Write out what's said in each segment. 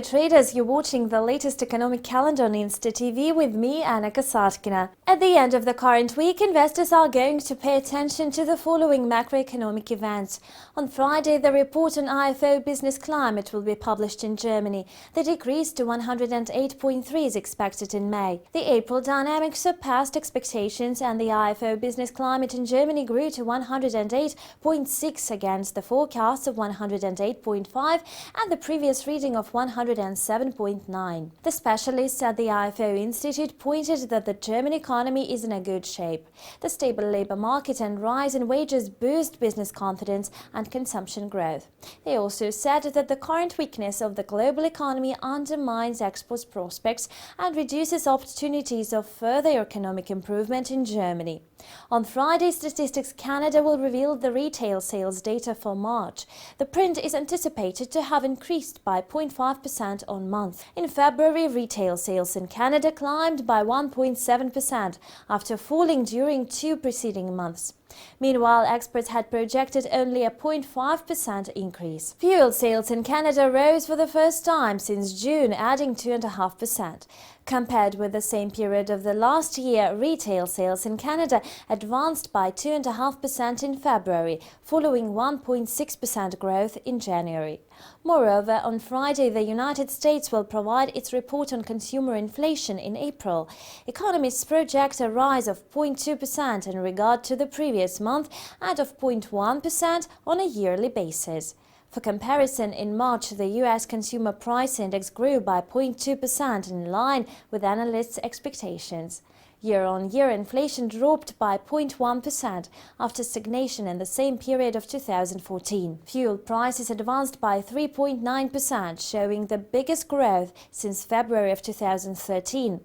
traders, you're watching the latest economic calendar on Insta TV with me, Anna Kasatkina. At the end of the current week, investors are going to pay attention to the following macroeconomic events. On Friday, the report on IFO business climate will be published in Germany. The decrease to 108.3 is expected in May. The April dynamics surpassed expectations and the IFO business climate in Germany grew to 108.6 against the forecast of 108.5 and the previous reading of 107.9. The specialists at the IFO Institute pointed that the German economy is in a good shape. The stable labor market and rise in wages boost business confidence and consumption growth. They also said that the current weakness of the global economy undermines export prospects and reduces opportunities of further economic improvement in Germany. On Friday, Statistics Canada will reveal the retail sales data for March. The print is anticipated to have increased by 0.5% on month. In February, retail sales in Canada climbed by 1.7% after falling during two preceding months. Meanwhile, experts had projected only a 0.5% increase. Fuel sales in Canada rose for the first time since June, adding 2.5%. Compared with the same period of the last year, retail sales in Canada advanced by 2.5% in February, following 1.6% growth in January. Moreover, on Friday, the United States will provide its report on consumer inflation in April. Economists project a rise of 0.2% in regard to the previous month and of 0.1% on a yearly basis. For comparison, in March, the U.S. Consumer Price Index grew by 0.2% in line with analysts' expectations. Year-on-year inflation dropped by 0.1% after stagnation in the same period of 2014. Fuel prices advanced by 3.9%, showing the biggest growth since February of 2013.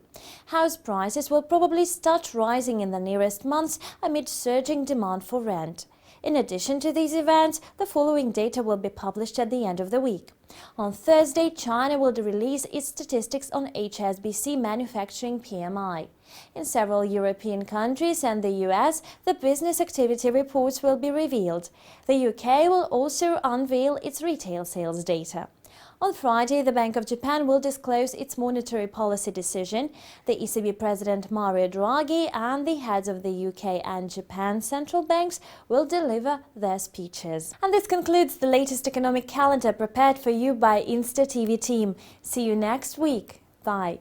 House prices will probably start rising in the nearest months amid surging demand for rent. In addition to these events, the following data will be published at the end of the week. On Thursday, China will release its statistics on HSBC manufacturing PMI. In several European countries and the US, the business activity reports will be revealed. The UK will also unveil its retail sales data. On Friday, the Bank of Japan will disclose its monetary policy decision. The ECB President Mario Draghi and the heads of the UK and Japan central banks will deliver their speeches. And this concludes the latest economic calendar prepared for you by Insta TV team. See you next week. Bye.